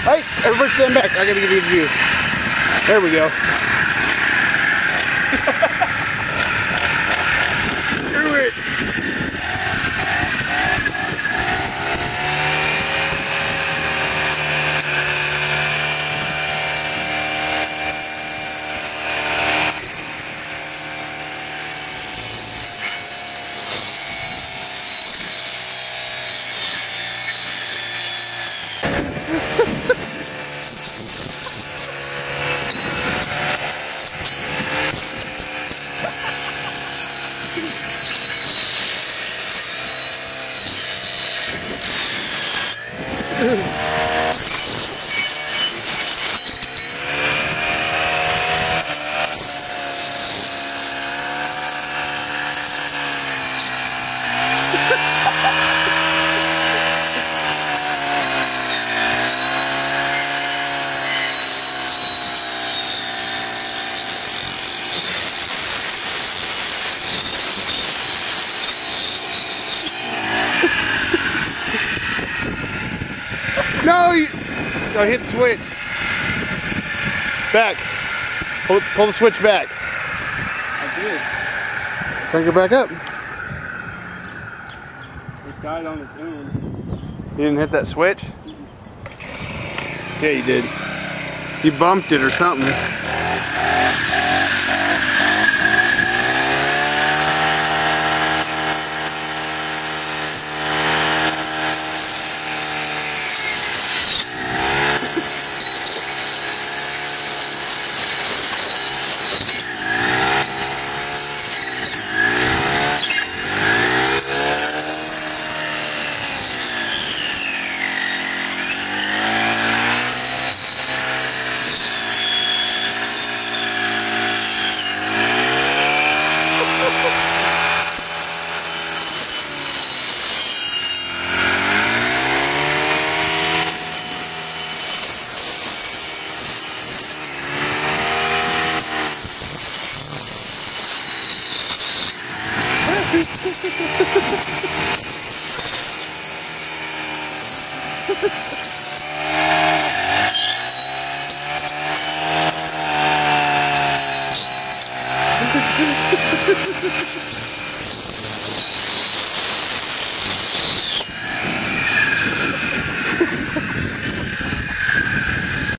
Hey, everybody stand back. I gotta give you a view. There we go. Do it. No, hit the switch. Back. Pull the switch back. I did. Crank it back up. It died on its own. You didn't hit that switch? Yeah, you did. You bumped it or something.